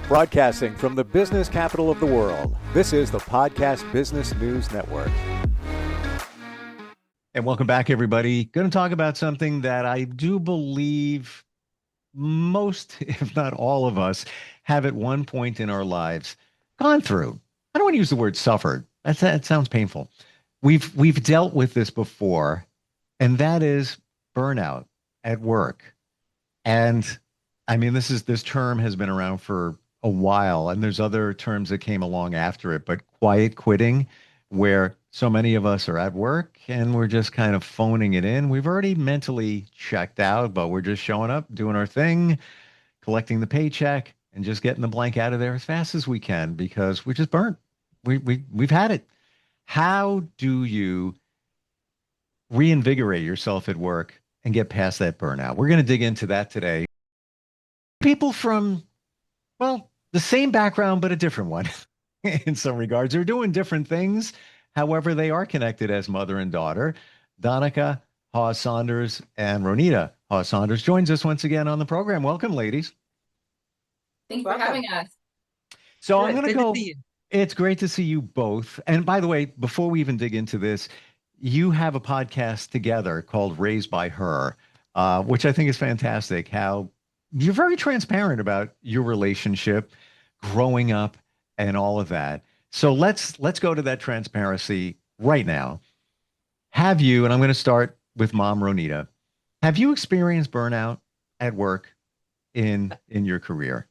Broadcasting from the business capital of the world, this is the Podcast Business News Network. And welcome back, everybody. Going to talk about something that I do believe most, if not all of us, have at one point in our lives gone through. I don't want to use the word suffered. That sounds painful. We've dealt with this before, and that is burnout at work. And I mean, this term has been around for a while, and there's other terms that came along after it, but quiet quitting, where so many of us are at work and we're just kind of phoning it in. We've already mentally checked out, but we're just showing up, doing our thing, collecting the paycheck, and just getting the blank out of there as fast as we can because we're just burnt. We've had it. How do you reinvigorate yourself at work and get past that burnout? We're going to dig into that today. People from, well, the same background, but a different one in some regards. They're doing different things. However, they are connected as mother and daughter. Donnica Hawes-Saunders and Ro Nita Hawes-Saunders joins us once again on the program. Welcome, ladies. Thank you for having us. So Good. I'm going to go. It's great to see you both. And by the way, before we even dig into this, you have a podcast together called Raised by Her, which I think is fantastic. How you're very transparent about your relationship, growing up, and all of that. So let's go to that transparency right now. Have you, and I'm going to start with Mom Ro Nita, have you experienced burnout at work in your career?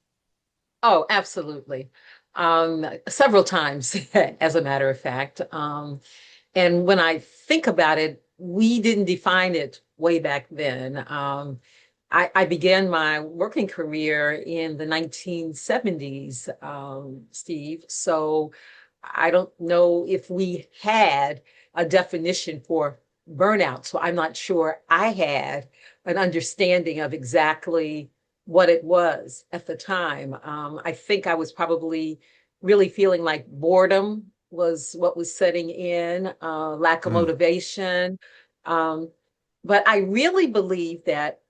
Oh, absolutely. Several times, as a matter of fact. And when I think about it, we didn't define it way back then. I began my working career in the 1970s, Steve. So I don't know if we had a definition for burnout. So I'm not sure I had an understanding of exactly what it was at the time. I think I was probably really feeling like boredom was what was setting in, lack of motivation. But I really believe that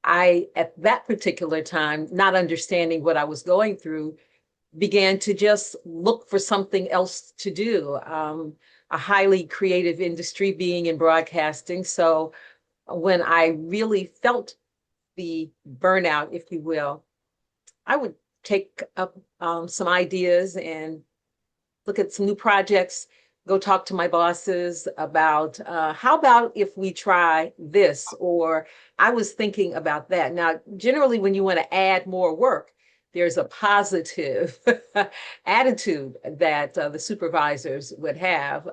I, at that particular time, not understanding what I was going through, began to just look for something else to do. A highly creative industry being in broadcasting. So when I really felt the burnout, if you will, I would take up some ideas and look at some new projects, go talk to my bosses about how about if we try this, or I was thinking about that. Now, generally, when you want to add more work, there's a positive attitude that the supervisors would have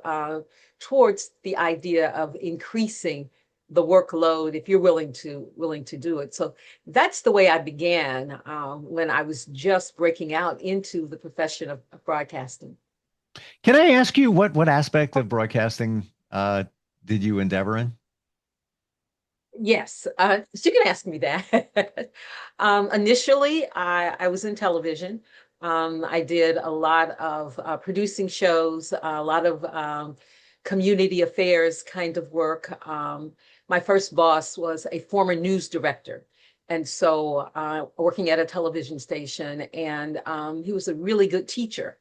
towards the idea of increasing the workload if you're willing to do it. So that's the way I began when I was just breaking out into the profession of broadcasting. Can I ask you what aspect of broadcasting did you endeavor in? Yes, so you can ask me that. Initially, I was in television. I did a lot of producing shows, a lot of community affairs kind of work. My first boss was a former news director. And so working at a television station, and he was a really good teacher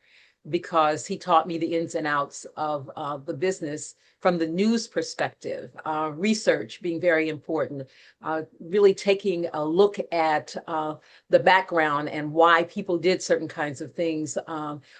because he taught me the ins and outs of the business from the news perspective, research being very important, really taking a look at the background and why people did certain kinds of things.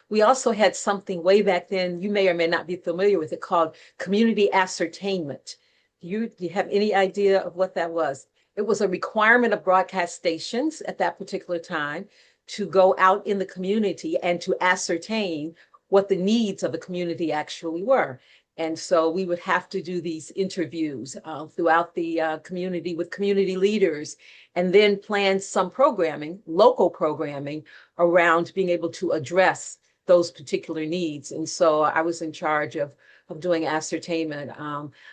We also had something way back then, you may or may not be familiar with it, called community ascertainment. Do you have any idea of what that was? It was a requirement of broadcast stations at that particular time to go out in the community and to ascertain what the needs of the community actually were. And so we would have to do these interviews throughout the community with community leaders, and then plan some programming, local programming, around being able to address those particular needs. And so I was in charge of doing ascertainment.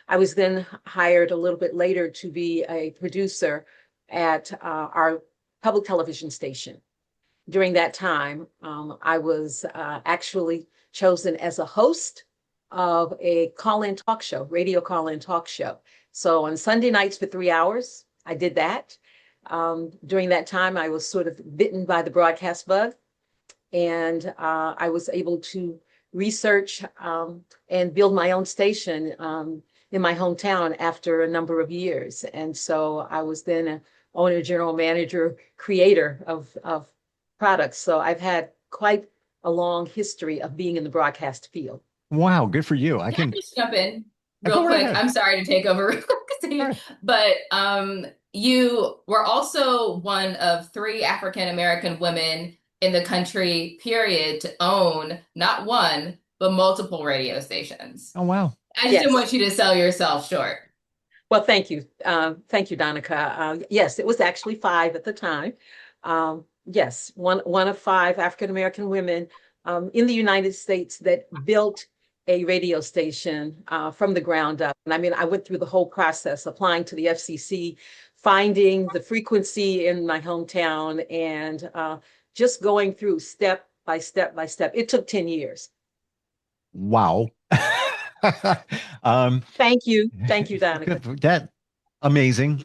I was then hired a little bit later to be a producer at our public television station. During that time, I was actually chosen as a host of a call-in talk show, radio call-in talk show. So on Sunday nights for 3 hours, I did that. During that time, I was sort of bitten by the broadcast bug, and I was able to research and build my own station in my hometown after a number of years. And so I was then an owner, general manager, creator of products. So I've had quite a long history of being in the broadcast field. Wow, good for you. I Can I can just jump in go real right quick? ahead. I'm sorry to take over real quick, All right. but you were also one of 3 African American women in the country, period, to own not one, but multiple radio stations. Oh, wow. I just didn't Yes. want you to sell yourself short. Well, thank you. Thank you, Donica. Yes, it was actually 5 at the time. Yes, one of 5 African American women in the United States that built a radio station from the ground up. And I mean, I went through the whole process, applying to the FCC, finding the frequency in my hometown, and just going through step by step by step. It took 10 years. Wow. um, Thank you. Thank you, Donica. that amazing.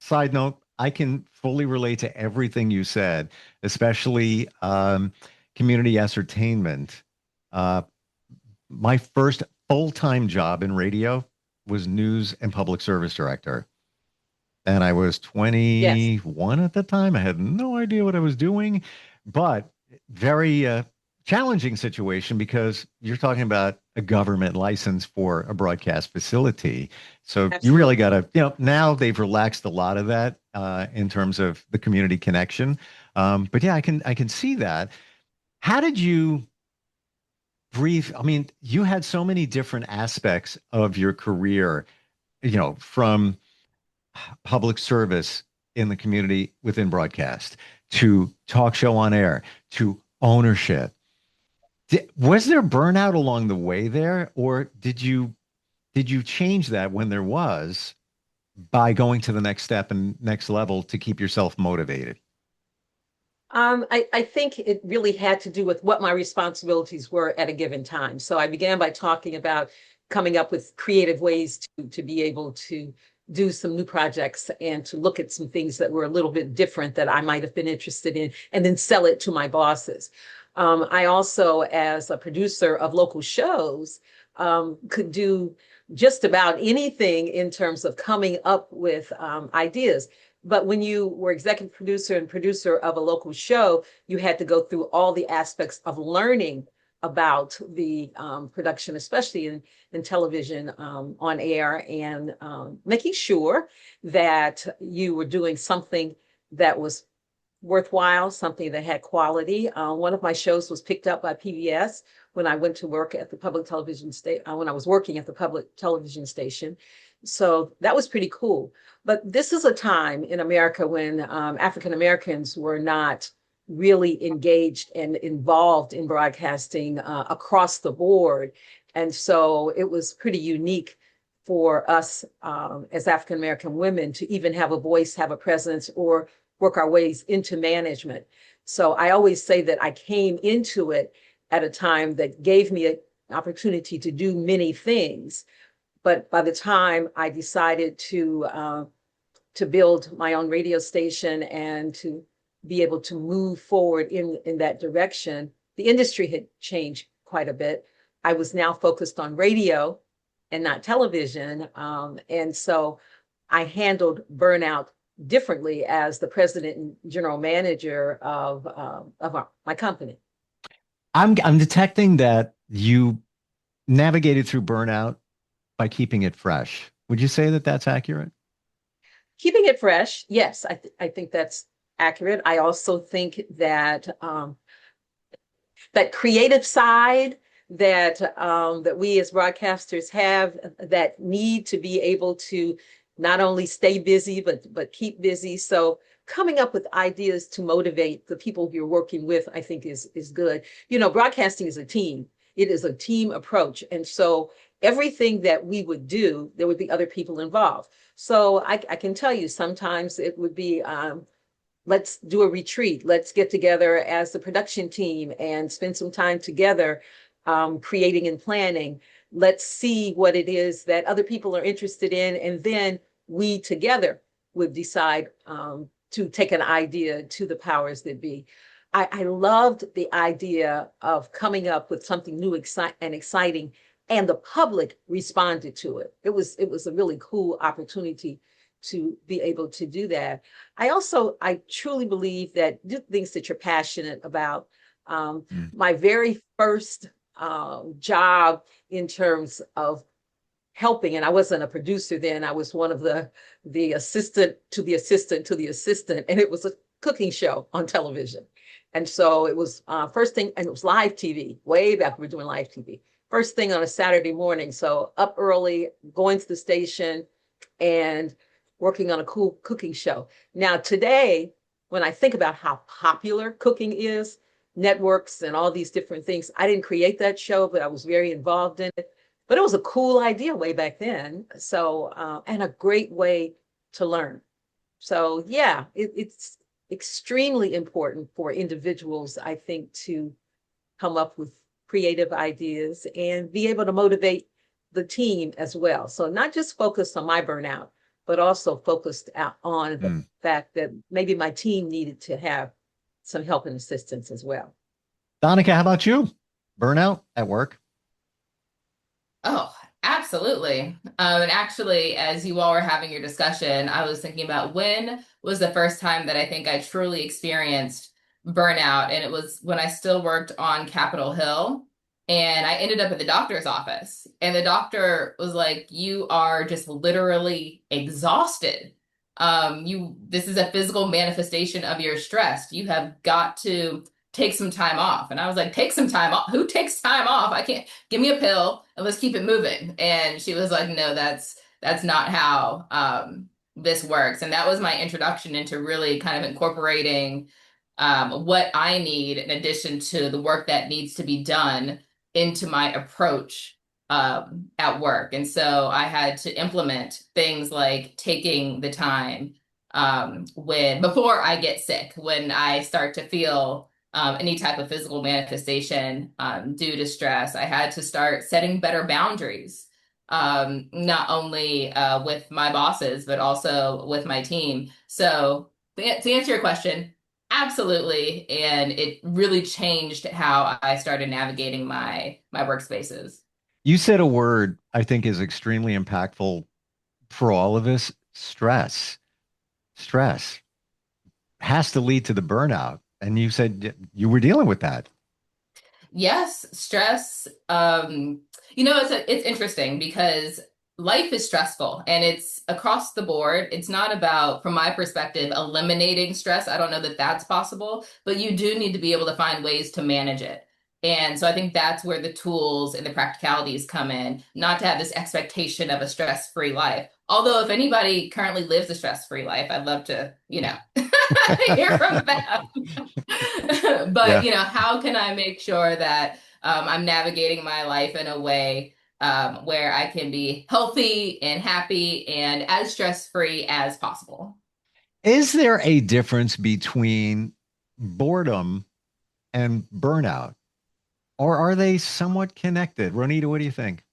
Side note, I can fully relate to everything you said, especially community ascertainment. Uh, my first full-time job in radio was news and public service director. And I was Yes, 21 at the time. I had no idea what I was doing, but very challenging situation because you're talking about a government license for a broadcast facility. So you really absolutely. got to, now they've relaxed a lot of that in terms of the community connection. But yeah, I can see that. How did you breathe? I mean, you had so many different aspects of your career, from public service in the community within broadcast to talk show on air to ownership. Was there burnout along the way there, or did you change that when there was by going to the next step and next level to keep yourself motivated? I think it really had to do with what my responsibilities were at a given time. So I began by talking about coming up with creative ways to be able to do some new projects and to look at some things that were a little bit different that I might have been interested in, and then sell it to my bosses. I also, as a producer of local shows, could do just about anything in terms of coming up with ideas. But when you were executive producer and producer of a local show, you had to go through all the aspects of learning about the production, especially in television on air, and making sure that you were doing something that was worthwhile, something that had quality. One of my shows was picked up by PBS when I went to work at the public television station, when I was working at the public television station. So that was pretty cool. But this is a time in America when African Americans were not really engaged and involved in broadcasting across the board. And so it was pretty unique for us as African American women to even have a voice, have a presence, or work our ways into management. So I always say that I came into it at a time that gave me an opportunity to do many things. But by the time I decided to build my own radio station and to be able to move forward in that direction, the industry had changed quite a bit. I was now focused on radio and not television. And so I handled burnout differently as the president and general manager of my company. I'm detecting that you navigated through burnout by keeping it fresh. Would you say that that's accurate? Keeping it fresh, yes, I think that's accurate. I also think that that creative side that we as broadcasters have, that need to be able to not only stay busy but keep busy. So coming up with ideas to motivate the people you're working with, I think is good. Broadcasting is a team. It is a team approach, and so everything that we would do, there would be other people involved. So I can tell you, sometimes it would be let's do a retreat. Let's get together as the production team and spend some time together creating and planning. Let's see what it is that other people are interested in. And then we together would decide to take an idea to the powers that be. I loved the idea of coming up with something new and exciting, and the public responded to it. It was a really cool opportunity to be able to do that. I truly believe that do things that you're passionate about. My very first job in terms of helping, and I wasn't a producer then, I was one of the assistant to the assistant to the assistant, and it was a cooking show on television. And so it was first thing, and it was live TV, way back we were doing live TV. First thing on a Saturday morning. So up early, going to the station and working on a cool cooking show. Now today, when I think about how popular cooking is, networks and all these different things, I didn't create that show, but I was very involved in it. But it was a cool idea way back then. So, and a great way to learn. So yeah, it's extremely important for individuals, I think, to come up with creative ideas and be able to motivate the team as well. So not just focused on my burnout, but also focused on the fact that maybe my team needed to have some help and assistance as well. Donnica, how about you? Burnout at work? Oh, absolutely. And actually, as you all were having your discussion, I was thinking about when was the first time that I think I truly experienced burnout. And it was when I still worked on Capitol Hill. And I ended up at the doctor's office. And the doctor was like, "You are just literally exhausted. This is a physical manifestation of your stress. You have got to take some time off." And I was like, "Take some time off? Who takes time off? I can't. Give me a pill and let's keep it moving." And she was like, "No, that's not how this works." And that was my introduction into really kind of incorporating what I need in addition to the work that needs to be done into my approach at work. And so I had to implement things like taking the time before I get sick, when I start to feel any type of physical manifestation due to stress. I had to start setting better boundaries, not only with my bosses, but also with my team. So to answer your question, absolutely. And it really changed how I started navigating my workspaces. You said a word I think is extremely impactful for all of us: stress. Stress has to lead to the burnout. And you said you were dealing with that. Yes, stress. It's interesting because life is stressful and it's across the board. It's not about, from my perspective, eliminating stress. I don't know that that's possible, but you do need to be able to find ways to manage it. And so I think that's where the tools and the practicalities come in, not to have this expectation of a stress-free life. Although if anybody currently lives a stress-free life, I'd love to, hear from them. But, Yeah. how can I make sure that I'm navigating my life in a way where I can be healthy and happy and as stress-free as possible? Is there a difference between boredom and burnout, or are they somewhat connected? Ro Nita, what do you think?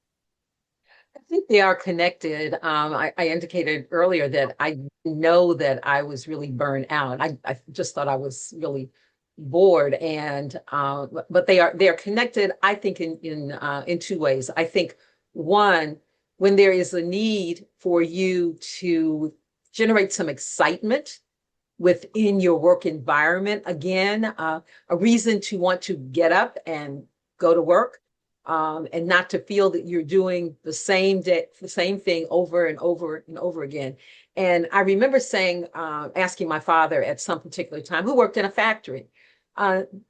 I think they are connected. I indicated earlier that I know that I was really burned out. I just thought I was really bored, and but they are connected. I think in two ways. I think one, when there is a need for you to generate some excitement within your work environment, again, a reason to want to get up and go to work, and not to feel that you're doing the same thing over and over and over again. And I remember asking my father at some particular time, who worked in a factory,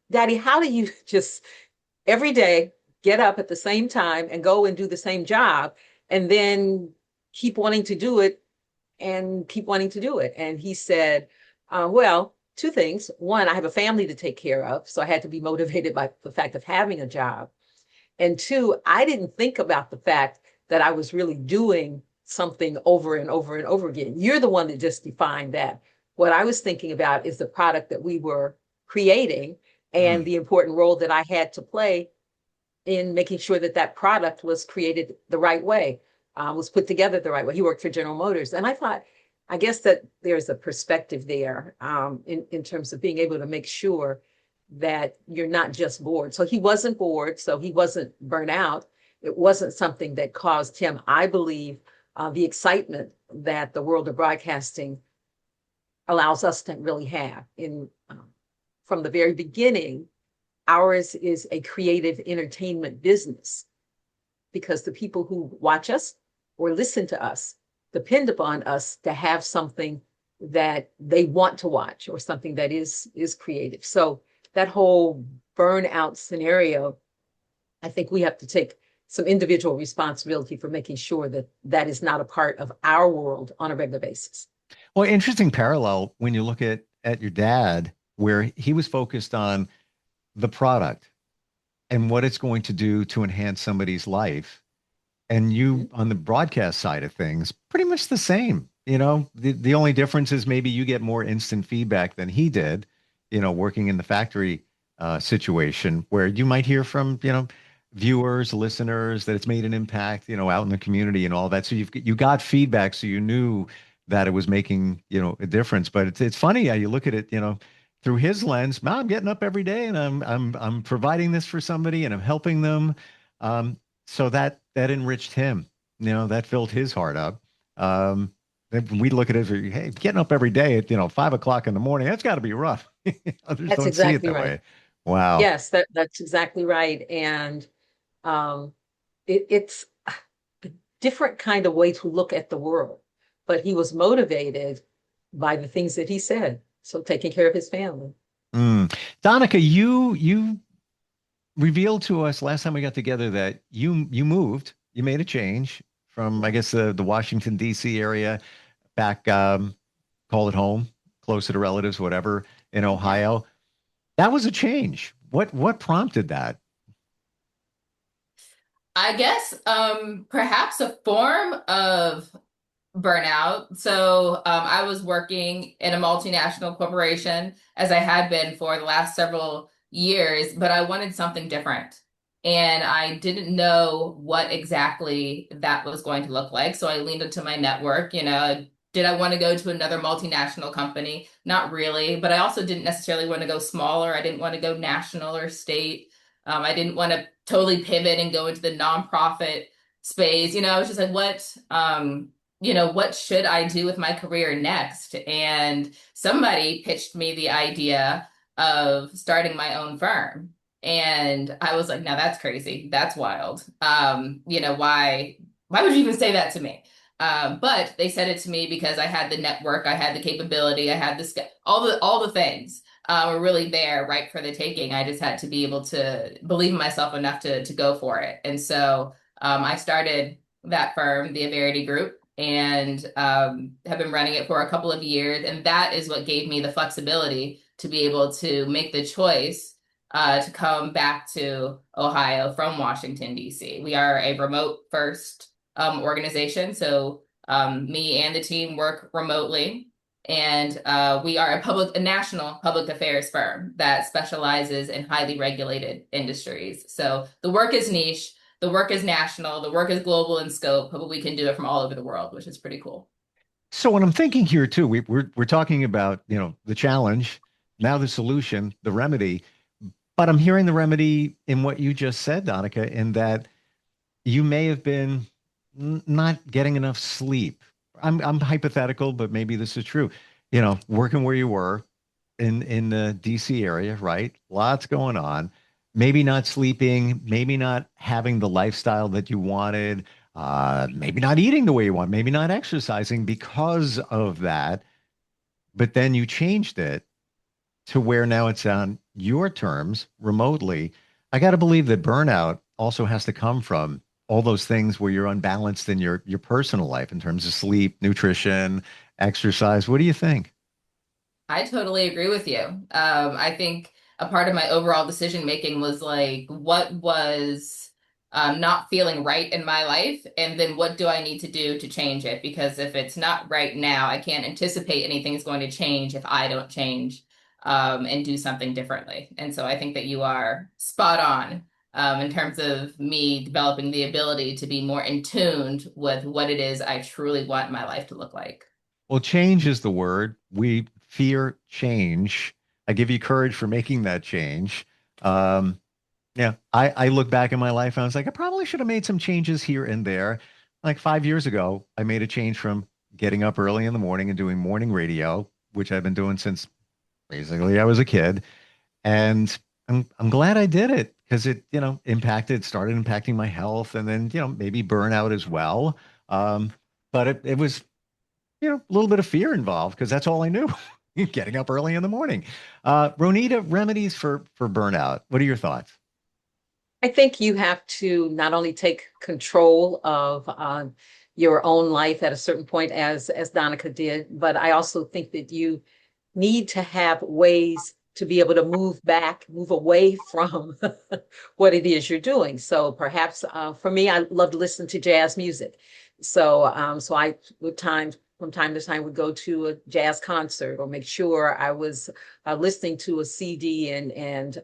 "Daddy, how do you just every day get up at the same time and go and do the same job and then keep wanting to do it and keep wanting to do it?" And he said, "Well, two things. One, I have a family to take care of, so I had to be motivated by the fact of having a job. And two, I didn't think about the fact that I was really doing something over and over and over again. You're the one that just defined that. What I was thinking about is the product that we were creating and the important role that I had to play in making sure that that product was created the right way, was put together the right way." He worked for General Motors. And I thought, I guess that there's a perspective there in terms of being able to make sure that you're not just bored. So he wasn't bored, so he wasn't burnt out. It wasn't something that caused him, I believe, the excitement that the world of broadcasting allows us to really have. From the very beginning, ours is a creative entertainment business because the people who watch us or listen to us depend upon us to have something that they want to watch or something that is creative. So that whole burnout scenario, I think we have to take some individual responsibility for making sure that that is not a part of our world on a regular basis. Well, interesting parallel when you look at your dad, where he was focused on the product and what it's going to do to enhance somebody's life. And you on the broadcast side of things, pretty much the same. The only difference is maybe you get more instant feedback than he did, working in the factory situation where you might hear from, viewers, listeners that it's made an impact, out in the community and all that. So you got feedback, so you knew that it was making, a difference. But it's funny how you look at it, through his lens. I'm getting up every day and I'm providing this for somebody and I'm helping them. So that enriched him, that filled his heart up. We look at it as, hey, getting up every day at 5 o'clock in the morning, that's got to be rough. Others That's don't see it exactly that right. way. Wow. Yes, that's exactly right. And um, it's a different kind of way to look at the world. But he was motivated by the things that he said. So taking care of his family. Mm. Donica, you revealed to us last time we got together that you moved, you made a change from, I guess, the Washington D.C. area back, call it home, closer to relatives, whatever, in Ohio. That was a change. What prompted that? I guess perhaps a form of burnout. So I was working in a multinational corporation as I had been for the last several years, but I wanted something different. And I didn't know what exactly that was going to look like. So I leaned into my network, did I want to go to another multinational company? Not really, but I also didn't necessarily want to go smaller. I didn't want to go national or state. I didn't want to totally pivot and go into the nonprofit space. I was just like, what should I do with my career next? And somebody pitched me the idea of starting my own firm. And I was like, now that's crazy. That's wild. Why would you even say that to me? But they said it to me because I had the network, I had the capability, I had all the things were really there, right for the taking. I just had to be able to believe in myself enough to go for it. And so I started that firm, the Verity Group, and have been running it for a couple of years. And that is what gave me the flexibility to be able to make the choice to come back to Ohio from Washington, D.C. We are a remote first organization. So me and the team work remotely. And we are a national public affairs firm that specializes in highly regulated industries. So the work is niche, the work is national, the work is global in scope, but we can do it from all over the world, which is pretty cool. So what I'm thinking here too, we're talking about, the challenge, now the solution, the remedy, but I'm hearing the remedy in what you just said, Donica, in that you may have been not getting enough sleep. I'm hypothetical, but maybe this is true. Working where you were in the DC area, right? Lots going on. Maybe not sleeping, maybe not having the lifestyle that you wanted, maybe not eating the way you want, maybe not exercising because of that. But then you changed it to where now it's on your terms remotely. I got to believe that burnout also has to come from all those things where you're unbalanced in your personal life in terms of sleep, nutrition, exercise. What do you think? I totally agree with you. I think a part of my overall decision making was like, what was not feeling right in my life? And then what do I need to do to change it? Because if it's not right now, I can't anticipate anything's going to change if I don't change and do something differently. And so I think that you are spot on in terms of me developing the ability to be more in tuned with what it is I truly want my life to look like. Well, change is the word. We fear change. I give you courage for making that change. Um, yeah, I look back in my life and I was like, I probably should have made some changes here and there. Like 5 years ago, I made a change from getting up early in the morning and doing morning radio, which I've been doing since basically I was a kid. And I'm glad I did it because it, started impacting my health and then, maybe burnout as well. Um, but it was, a little bit of fear involved because that's all I knew, getting up early in the morning. Ronita, remedies for burnout. What are your thoughts? I think you have to not only take control of your own life at a certain point, as Donica did, but I also think that you need to have ways to be able to move away from what it is you're doing. So perhaps for me, I love to listen to jazz music. So I would from time to time would go to a jazz concert or make sure I was listening to a CD. And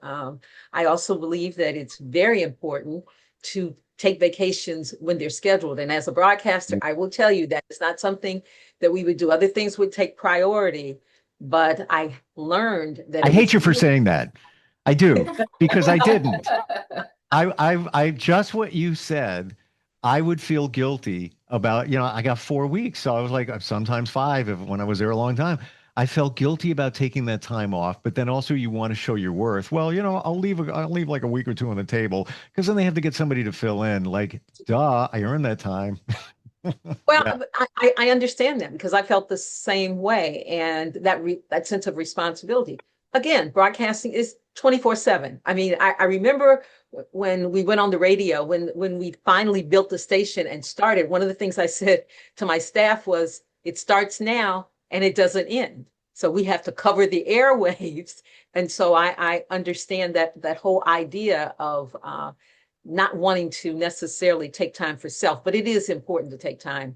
I also believe that it's very important to take vacations when they're scheduled. And as a broadcaster, I will tell you that it's not something that we would do. Other things would take priority, but I learned that I it hate was you for saying that. I do, because I didn't. I just what you said, I would feel guilty about, I got 4 weeks. So I was like, sometimes five when I was there a long time. I felt guilty about taking that time off, but then also you want to show your worth. Well, I'll leave like a week or two on the table because then they have to get somebody to fill in. Like, duh, I earned that time. Well, Yeah. I understand that because I felt the same way, and that sense of responsibility. Again, broadcasting is 24/7. I mean, I remember when we went on the radio, when we finally built the station and started. One of the things I said to my staff was, "It starts now and it doesn't end." So we have to cover the airwaves, and so I understand that whole idea of not wanting to necessarily take time for self, but it is important to take time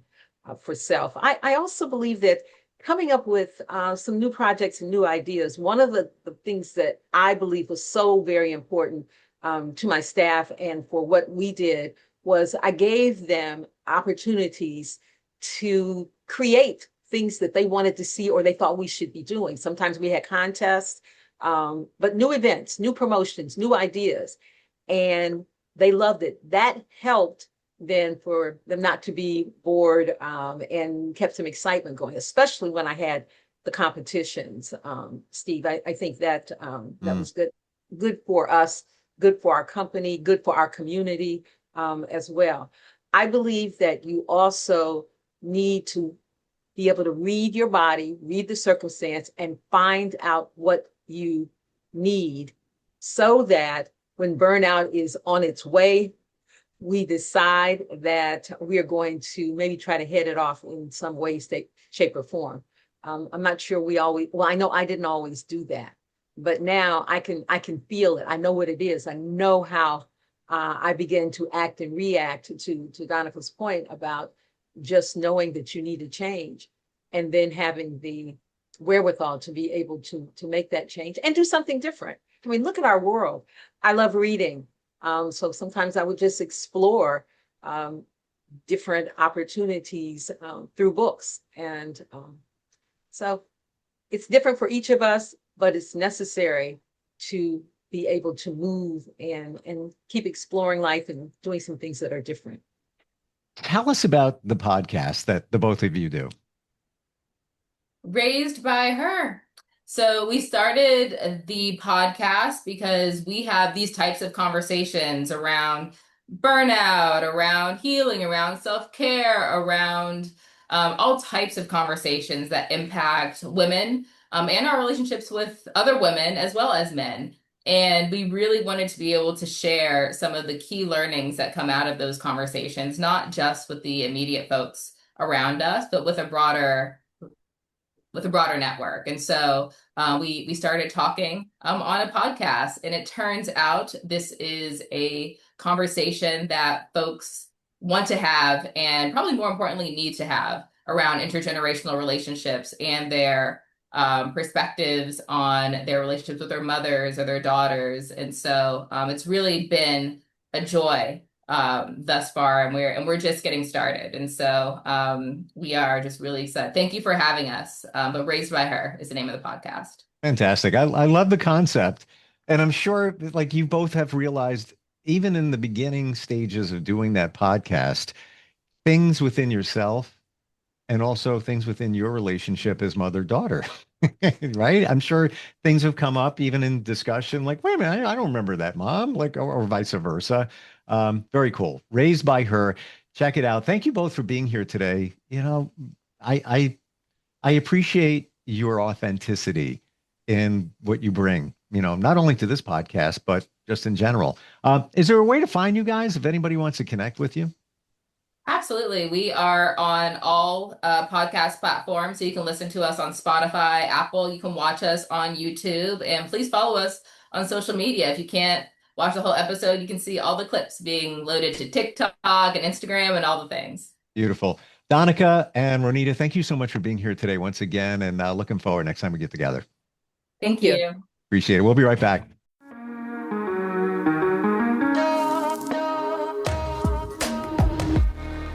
for self. I also believe that coming up with some new projects and new ideas, one of the things that I believe was so very important to my staff and for what we did was I gave them opportunities to create things that they wanted to see or they thought we should be doing. Sometimes we had contests, but new events, new promotions, new ideas. And they loved it. That helped then for them not to be bored and kept some excitement going, especially when I had the competitions. Steve, I think that that Mm. was good for us, good for our company, good for our community as well. I believe that you also need to be able to read your body, read the circumstance, and find out what you need so that when burnout is on its way, we decide that we are going to maybe try to head it off in some way, shape, or form. I'm not sure we always, well, I know I didn't always do that, but now I can feel it. I know what it is. I know how I begin to act and react to Donica's point about just knowing that you need to change and then having the wherewithal to be able to make that change and do something different. I mean, look at our world. I love reading. So sometimes I would just explore um, different opportunities through books. And so it's different for each of us, but it's necessary to be able to move and keep exploring life and doing some things that are different. Tell us about the podcast that the both of you do. Raised by her. So we started the podcast because we have these types of conversations around burnout, around healing, around self-care, around all types of conversations that impact women and our relationships with other women as well as men. And we really wanted to be able to share some of the key learnings that come out of those conversations, not just with the immediate folks around us, but with a broader network. And so we started talking on a podcast, and it turns out this is a conversation that folks want to have, and probably more importantly, need to have around intergenerational relationships and their perspectives on their relationships with their mothers or their daughters. And so it's really been a joy thus far, and we're just getting started. And so we are just really excited. Thank you for having us. But Raised by Her is the name of the podcast. Fantastic. I love the concept. And I'm sure like you both have realized, even in the beginning stages of doing that podcast, things within yourself and also things within your relationship as mother-daughter, right? I'm sure things have come up even in discussion, like, wait a minute, I don't remember that, mom, like, or vice versa. Very cool. Raised by Her. Check it out. Thank you both for being here today. You know, I appreciate your authenticity in what you bring, you know, not only to this podcast, but just in general. Is there a way to find you guys if anybody wants to connect with you? Absolutely. We are on all podcast platforms. So you can listen to us on Spotify, Apple. You can watch us on YouTube. And please follow us on social media. If you can't watch the whole episode, you can see all the clips being loaded to TikTok and Instagram and all the things. Beautiful. Donnica and Ro Nita, thank you so much for being here today once again. And looking forward next time we get together. Thank you. Appreciate it. We'll be right back.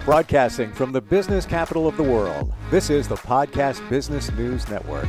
Broadcasting from the business capital of the world, this is the Podcast Business News Network.